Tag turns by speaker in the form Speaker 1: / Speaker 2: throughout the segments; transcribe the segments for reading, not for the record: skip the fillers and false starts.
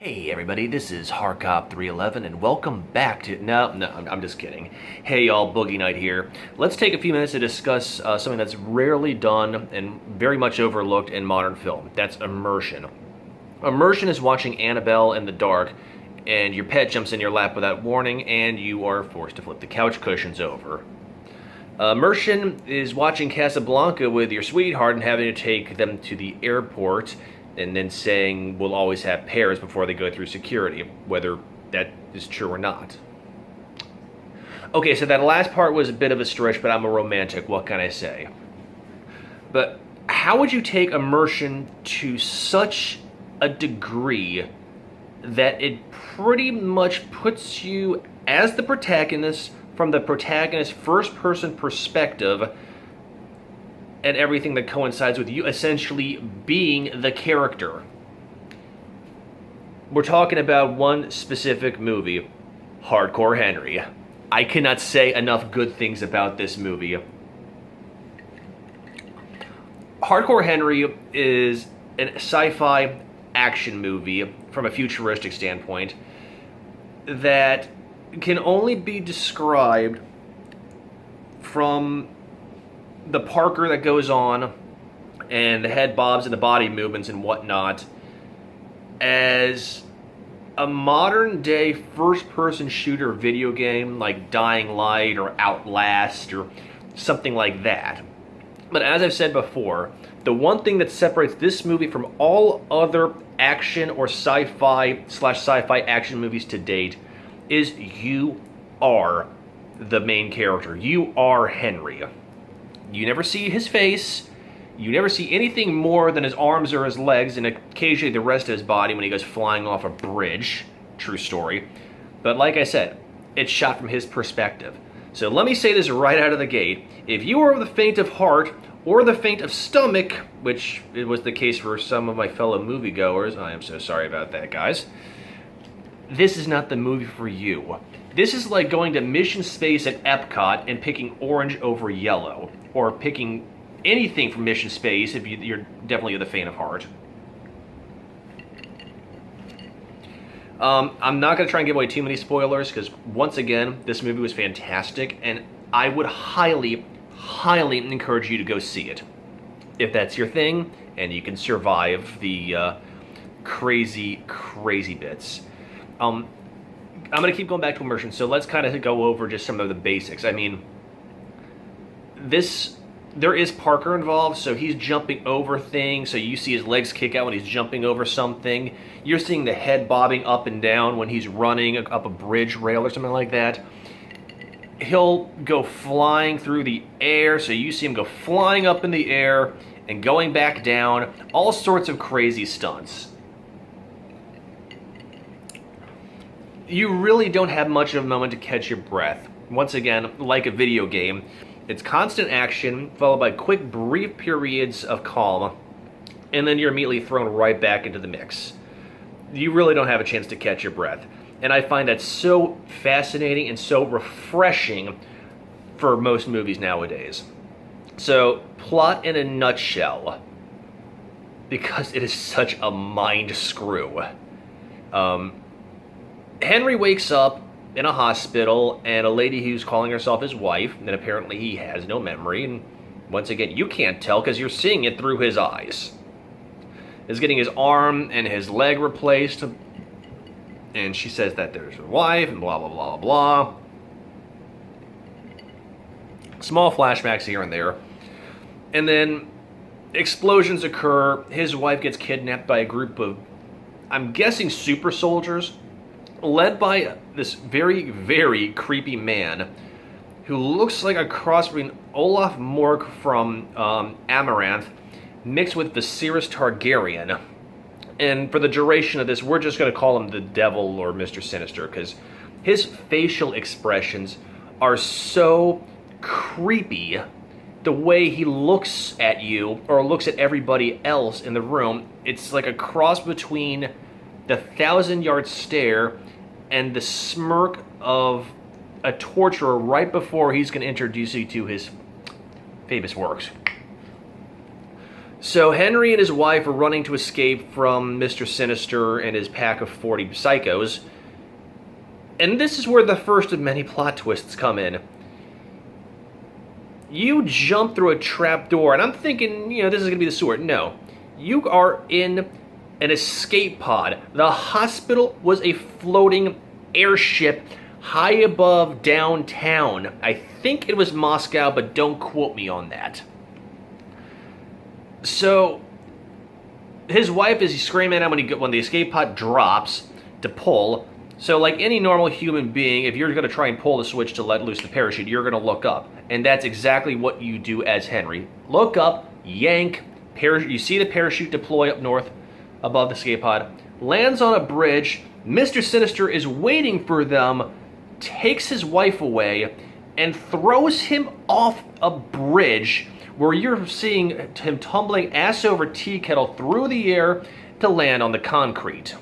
Speaker 1: Hey everybody, this is Harcop311 and welcome back to... I'm just kidding. Hey y'all, Boogie Night here. Let's take a few minutes to discuss something that's rarely done and very much overlooked in modern film. That's immersion. Immersion is watching Annabelle in the dark and your pet jumps in your lap without warning and you are forced to flip the couch cushions over. Immersion is watching Casablanca with your sweetheart and having to take them to the airport and then saying we'll always have pairs before they go through security, whether that is true or not. Okay, so that last part was a bit of a stretch, but I'm a romantic, what can I say? But how would you take immersion to such a degree that it pretty much puts you as the protagonist from the protagonist's first-person perspective and everything that coincides with you essentially being the character? We're talking about one specific movie, Hardcore Henry. I cannot say enough good things about this movie. Hardcore Henry is an sci-fi action movie from a futuristic standpoint that can only be described from the Parker that goes on and the head bobs and the body movements and whatnot as a modern day first person shooter video game like Dying Light or Outlast or something like that. But as I've said before, the one thing that separates this movie from all other action or sci-fi action movies to date is you are the main character. You are Henry. You never see his face, you never see anything more than his arms or his legs, and occasionally the rest of his body when he goes flying off a bridge. True story. But like I said, it's shot from his perspective. So let me say this right out of the gate. If you are of the faint of heart, or the faint of stomach, which it was the case for some of my fellow moviegoers, I am so sorry about that, guys, this is not the movie for you. This is like going to Mission Space at Epcot and picking orange over yellow, or picking anything from Mission Space if you're definitely the faint of heart. I'm not going to try and give away too many spoilers, because once again, this movie was fantastic, and I would highly, highly encourage you to go see it. If that's your thing, and you can survive the crazy, crazy bits. I'm going to keep going back to immersion, so let's kind of go over just some of the basics. I mean, there is Parker involved, so he's jumping over things, so you see his legs kick out when he's jumping over something. You're seeing the head bobbing up and down when he's running up a bridge rail or something like that. He'll go flying through the air, so you see him go flying up in the air and going back down. All sorts of crazy stunts. You really don't have much of a moment to catch your breath. Once again, like a video game, it's constant action followed by quick, brief periods of calm, and then you're immediately thrown right back into the mix. You really don't have a chance to catch your breath. And I find that so fascinating and so refreshing for most movies nowadays. So, plot in a nutshell, because it is such a mind screw. Henry wakes up in a hospital, and a lady who's calling herself his wife, and apparently he has no memory, and once again, you can't tell because you're seeing it through his eyes, is getting his arm and his leg replaced, and she says that there's her wife, and blah, blah, blah, blah. Small flashbacks here and there. And then explosions occur. His wife gets kidnapped by a group of, I'm guessing, super soldiers, led by this very, very creepy man who looks like a cross between Olaf Mork from Amaranth mixed with Viserys Targaryen. And for the duration of this, we're just going to call him the Devil or Mr. Sinister, because his facial expressions are so creepy. The way he looks at you, or looks at everybody else in the room, it's like a cross between the 1,000-yard stare and the smirk of a torturer right before he's going to introduce you to his famous works. So Henry and his wife are running to escape from Mr. Sinister and his pack of 40 psychos. And this is where the first of many plot twists come in. You jump through a trap door, and I'm thinking, this is going to be the sewer. No. You are in an escape pod. The hospital was a floating airship high above downtown. I think it was Moscow, but don't quote me on that. So, his wife is screaming at him when the escape pod drops to pull. So, like any normal human being, if you're going to try and pull the switch to let loose the parachute, you're going to look up. And that's exactly what you do as Henry. Look up, yank, parachute. You see the parachute deploy up north above the escape pod. Lands on a bridge. Mr. Sinister is waiting for them, takes his wife away, and throws him off a bridge where you're seeing him tumbling ass over tea kettle through the air to land on the concrete.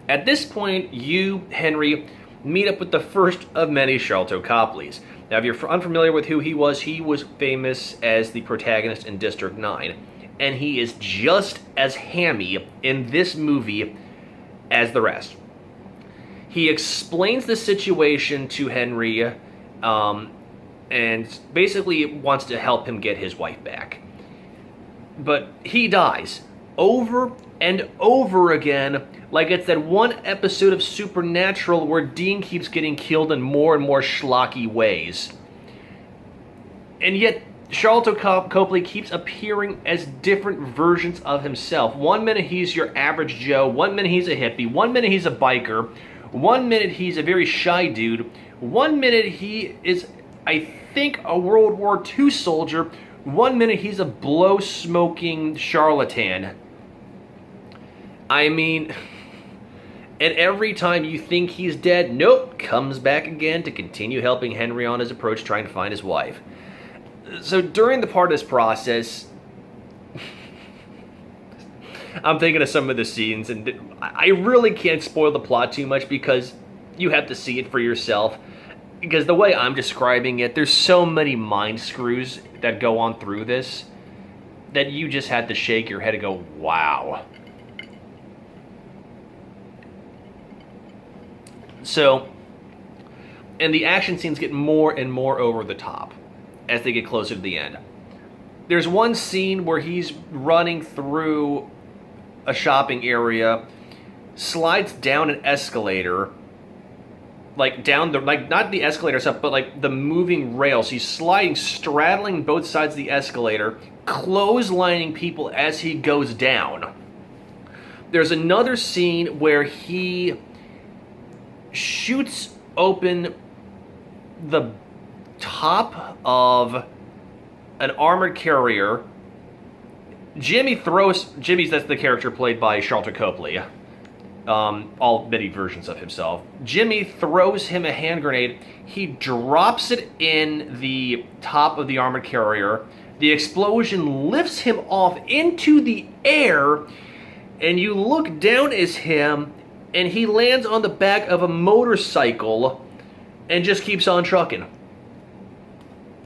Speaker 1: At this point, you, Henry, meet up with the first of many Sharlto Copleys. Now, if you're unfamiliar with who he was famous as the protagonist in District 9. And he is just as hammy in this movie as the rest. He explains the situation to Henry, and basically wants to help him get his wife back. But he dies over and over again, like it's that one episode of Supernatural where Dean keeps getting killed in more and more schlocky ways. And yet, Sharlto Copley keeps appearing as different versions of himself. 1 minute he's your average Joe, 1 minute he's a hippie, 1 minute he's a biker, 1 minute he's a very shy dude, 1 minute he is, I think, a World War II soldier, 1 minute he's a blow-smoking charlatan. I mean, and every time you think he's dead, nope, comes back again to continue helping Henry on his approach trying to find his wife. So during the part of this process, I'm thinking of some of the scenes, and I really can't spoil the plot too much because you have to see it for yourself. Because the way I'm describing it, there's so many mind screws that go on through this that you just had to shake your head and go, wow. So, and the action scenes get more and more over the top as they get closer to the end. There's one scene where he's running through a shopping area, slides down an escalator, like down the, like not the escalator stuff, but like the moving rails. He's sliding, straddling both sides of the escalator, clotheslining people as he goes down. There's another scene where he shoots open the top of an armored carrier. That's the character played by Sharlto Copley. All many versions of himself. Jimmy throws him a hand grenade. He drops it in the top of the armored carrier. The explosion lifts him off into the air, and you look down as him, and he lands on the back of a motorcycle and just keeps on trucking.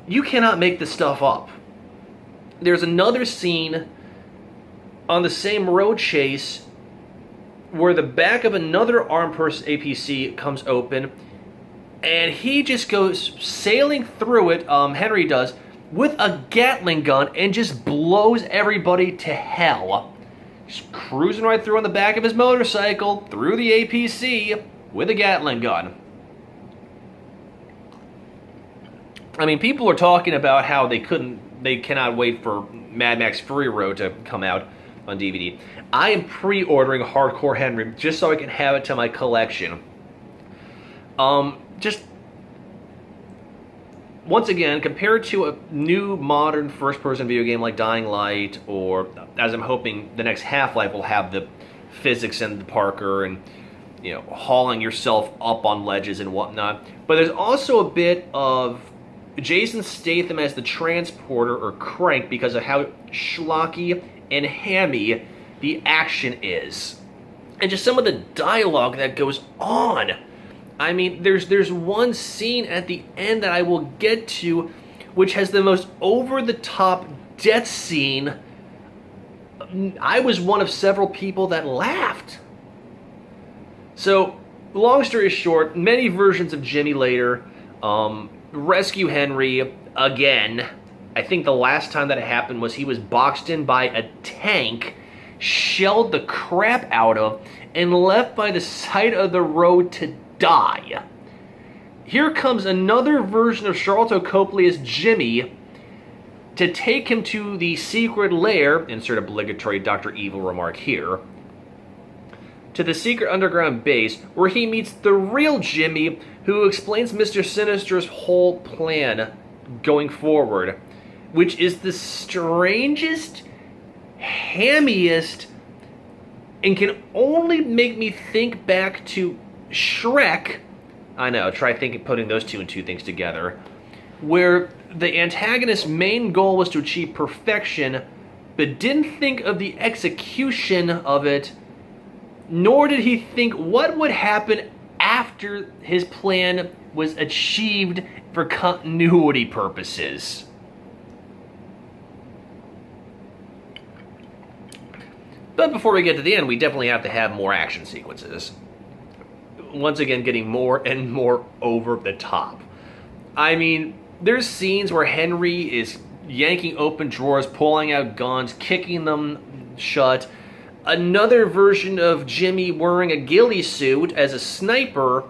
Speaker 1: You cannot make this stuff up. There's another scene on the same road chase where the back of another armed person APC comes open, and he just goes sailing through it, Henry does, with a Gatling gun and just blows everybody to hell. Just cruising right through on the back of his motorcycle, through the APC, with a Gatling gun. I mean, people are talking about how they cannot wait for Mad Max Fury Road to come out on DVD. I am pre-ordering Hardcore Henry just so I can have it to my collection. Just once again, compared to a new modern first-person video game like Dying Light, or as I'm hoping the next Half-Life will have the physics and the Parker and hauling yourself up on ledges and whatnot. But there's also a bit of Jason Statham as the transporter or Crank because of how schlocky and hammy the action is. And just some of the dialogue that goes on. I mean, there's one scene at the end that I will get to which has the most over-the-top death scene. I was one of several people that laughed. So, long story short, many versions of Jimmy later rescue Henry again. I think the last time that it happened was he was boxed in by a tank, shelled the crap out of, and left by the side of the road to die. Here comes another version of Sharlto Copley as Jimmy to take him to the secret lair, insert obligatory Dr. Evil remark here, to the secret underground base where he meets the real Jimmy, who explains Mr. Sinister's whole plan going forward, which is the strangest, hammiest, and can only make me think back to Shrek. I know, try putting those two and two things together, where the antagonist's main goal was to achieve perfection, but didn't think of the execution of it, nor did he think what would happen after his plan was achieved for continuity purposes. But before we get to the end, we definitely have to have more action sequences. Once again, getting more and more over the top. I mean, there's scenes where Henry is yanking open drawers, pulling out guns, kicking them shut. Another version of Jimmy wearing a ghillie suit as a sniper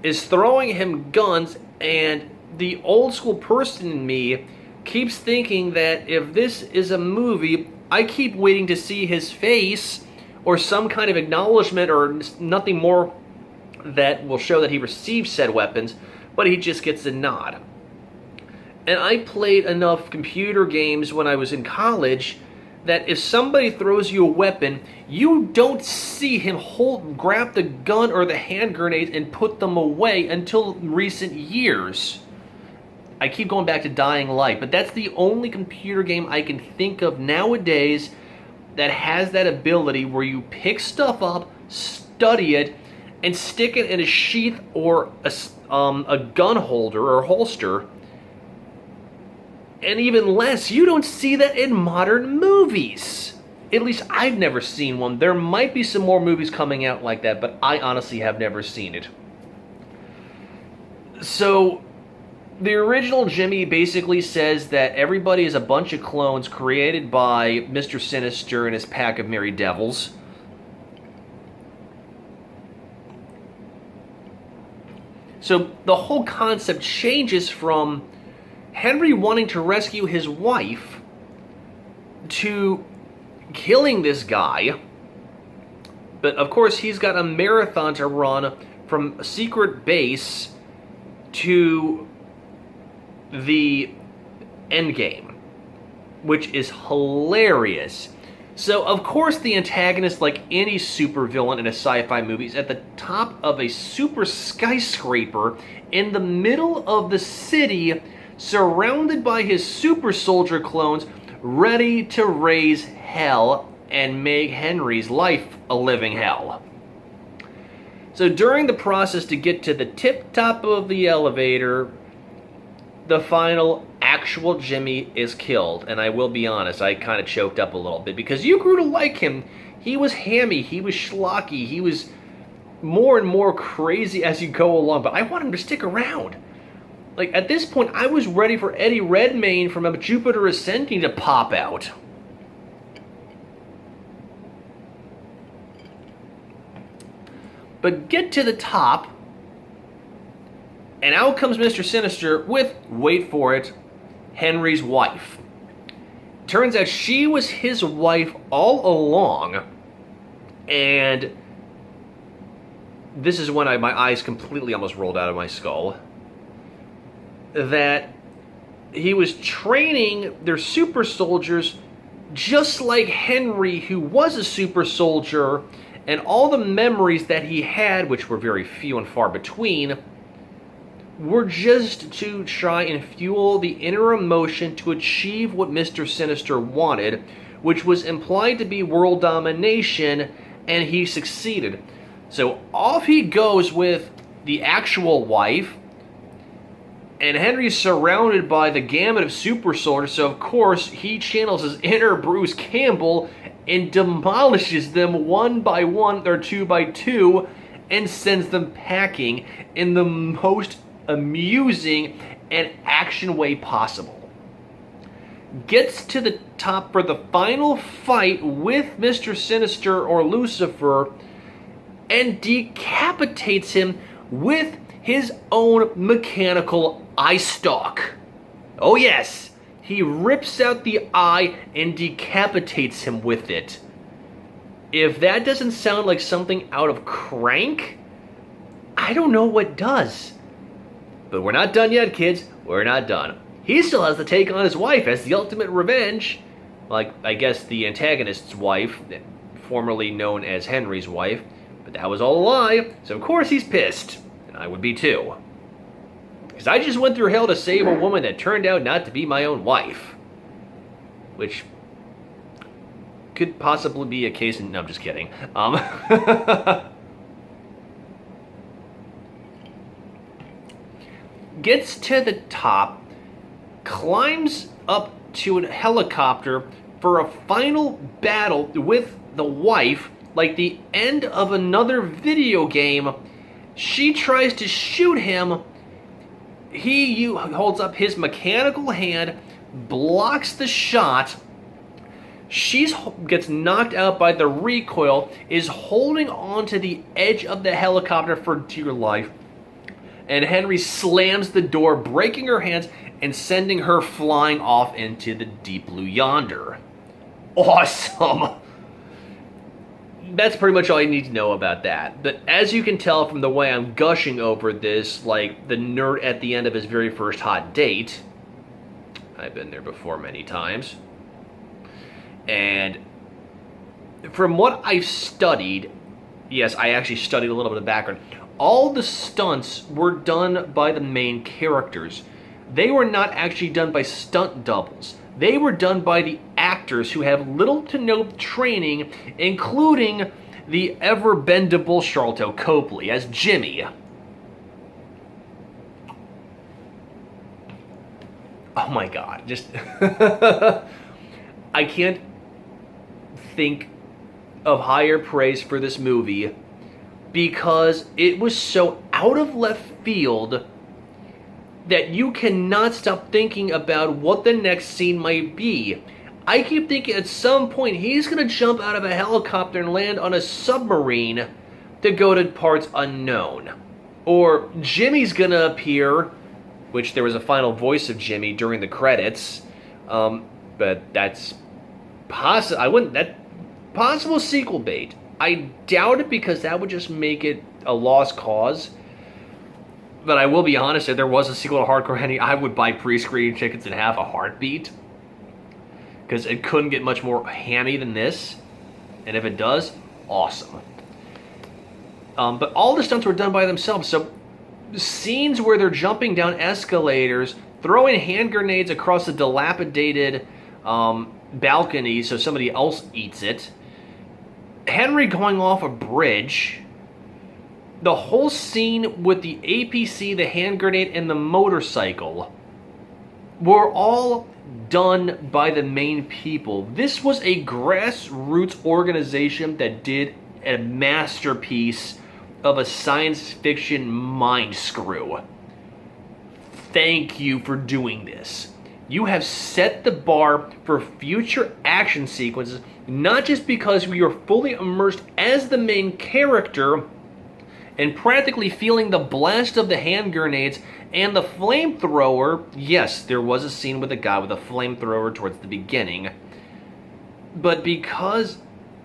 Speaker 1: is throwing him guns, and the old school person in me keeps thinking that if this is a movie, I keep waiting to see his face or some kind of acknowledgement or nothing more that will show that he received said weapons, but he just gets a nod. And I played enough computer games when I was in college that if somebody throws you a weapon, you don't see him grab the gun or the hand grenades and put them away until recent years. I keep going back to Dying Light, but that's the only computer game I can think of nowadays that has that ability where you pick stuff up, study it, and stick it in a sheath or a gun holder or holster. And even less, you don't see that in modern movies. At least I've never seen one. There might be some more movies coming out like that, but I honestly have never seen it. So, the original Jimmy basically says that everybody is a bunch of clones created by Mr. Sinister and his pack of merry devils. So the whole concept changes from Henry wanting to rescue his wife to killing this guy. But of course he's got a marathon to run from a secret base to the endgame, which is hilarious. So, of course, the antagonist, like any supervillain in a sci-fi movie, is at the top of a super skyscraper in the middle of the city, surrounded by his super soldier clones, ready to raise hell and make Henry's life a living hell. So, during the process to get to the tip-top of the elevator, the final actual Jimmy is killed. And I will be honest, I kind of choked up a little bit because you grew to like him. He was hammy, he was schlocky, he was more and more crazy as you go along, but I want him to stick around. Like, at this point, I was ready for Eddie Redmayne from A Jupiter Ascending to pop out. But get to the top, and out comes Mr. Sinister with, wait for it, Henry's wife. Turns out she was his wife all along, and this is when my eyes completely almost rolled out of my skull, that he was training their super soldiers just like Henry, who was a super soldier, and all the memories that he had, which were very few and far between, were just to try and fuel the inner emotion to achieve what Mr. Sinister wanted, which was implied to be world domination, and he succeeded. So off he goes with the actual wife, And Henry's surrounded by the gamut of super soldiers, so of course he channels his inner Bruce Campbell and demolishes them one by one or two by two and sends them packing in the most amusing and action way possible. Gets to the top for the final fight with Mr. Sinister or Lucifer and decapitates him with his own mechanical eye stalk. Oh yes, he rips out the eye and decapitates him with it. If that doesn't sound like something out of Crank, I don't know what does. But we're not done yet, kids. We're not done. He still has to take on his wife as the ultimate revenge. Like, I guess the antagonist's wife, formerly known as Henry's wife. But that was all a lie, so of course he's pissed. And I would be too. Because I just went through hell to save a woman that turned out not to be my own wife. Which could possibly be a case in... No, I'm just kidding. Gets to the top, climbs up to a helicopter for a final battle with the wife, like the end of another video game. She tries to shoot him. He holds up his mechanical hand, blocks the shot. She gets knocked out by the recoil, is holding on to the edge of the helicopter for dear life. And Henry slams the door, breaking her hands and sending her flying off into the deep blue yonder. Awesome! That's pretty much all you need to know about that. But as you can tell from the way I'm gushing over this, like the nerd at the end of his very first hot date, I've been there before many times. And from what I've studied, yes, I actually studied a little bit of background, all the stunts were done by the main characters. They were not actually done by stunt doubles. They were done by the actors who have little to no training, including the ever-bendable Charlton Copley as Jimmy. Oh my god, just... I can't think of higher praise for this movie because it was so out of left field that you cannot stop thinking about what the next scene might be. I keep thinking at some point he's going to jump out of a helicopter and land on a submarine to go to parts unknown. Or Jimmy's going to appear, which there was a final voice of Jimmy during the credits, but that's possible sequel bait. I doubt it because that would just make it a lost cause. But I will be honest, if there was a sequel to Hardcore Henry, I would buy pre-screening tickets in half a heartbeat. Because it couldn't get much more hammy than this. And if it does, awesome. But all the stunts were done by themselves. So scenes where they're jumping down escalators, throwing hand grenades across a dilapidated balcony so somebody else eats it, Henry going off a bridge, the whole scene with the APC, the hand grenade, and the motorcycle were all done by the main people. This was a grassroots organization that did a masterpiece of a science fiction mind screw. Thank you for doing this. You have set the bar for future action sequences, not just because we are fully immersed as the main character and practically feeling the blast of the hand grenades and the flamethrower. Yes, there was a scene with a guy with a flamethrower towards the beginning, but because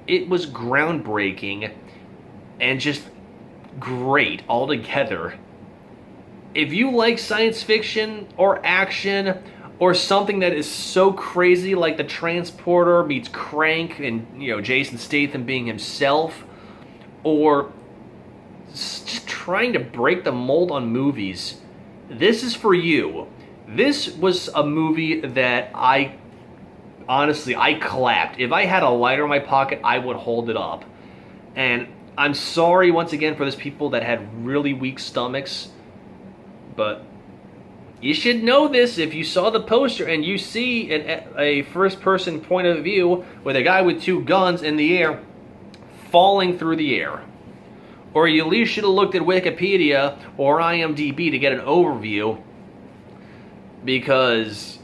Speaker 1: it was groundbreaking and just great altogether. If you like science fiction or action or something that is so crazy like The Transporter meets Crank and, Jason Statham being himself, or just trying to break the mold on movies, this is for you. This was a movie that I clapped. If I had a lighter in my pocket, I would hold it up. And I'm sorry once again for those people that had really weak stomachs, but You should know this if you saw the poster and you see a first-person point of view with a guy with two guns in the air falling through the air. Or you at least should have looked at Wikipedia or IMDb to get an overview, because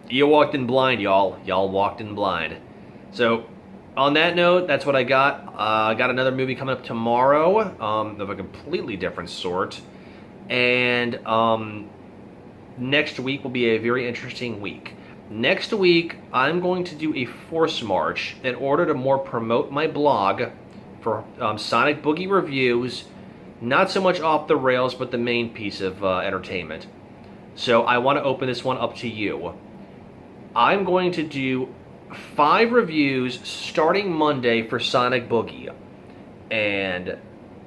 Speaker 1: you walked in blind, y'all. Y'all walked in blind. So, on that note, that's what I got. I got another movie coming up tomorrow of a completely different sort. And next week will be a very interesting week. Next week, I'm going to do a force march in order to more promote my blog for Sonic Boogie reviews. Not so much off the rails, but the main piece of entertainment. So I want to open this one up to you. I'm going to do 5 reviews starting Monday for Sonic Boogie. And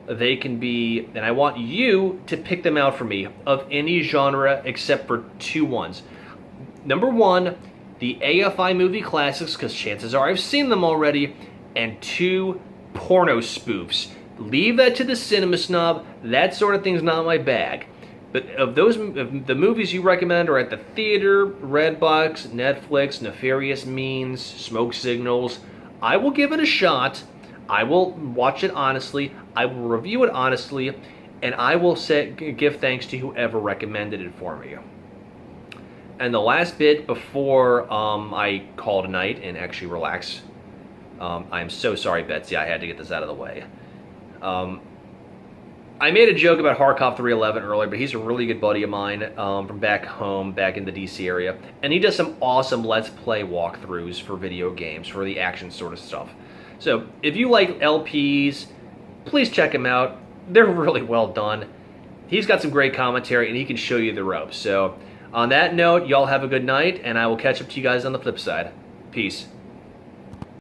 Speaker 1: they can be, and I want you to pick them out for me, of any genre except for 2 ones. Number 1, the AFI movie classics, because chances are I've seen them already, and 2, porno spoofs. Leave that to the cinema snob. That sort of thing's not my bag. But of the movies you recommend are at the theater, Redbox, Netflix, Nefarious Means, Smoke Signals, I will give it a shot. I will watch it honestly. I will review it honestly, and I will give thanks to whoever recommended it for me. And the last bit before I call tonight and actually relax. I'm so sorry, Betsy. I had to get this out of the way. I made a joke about Harkov 311 earlier, but he's a really good buddy of mine from back home, back in the DC area. And he does some awesome Let's Play walkthroughs for video games, for the action sort of stuff. So if you like LPs, please check him out. They're really well done. He's got some great commentary, and he can show you the ropes. So on that note, y'all have a good night, and I will catch up to you guys on the flip side. Peace.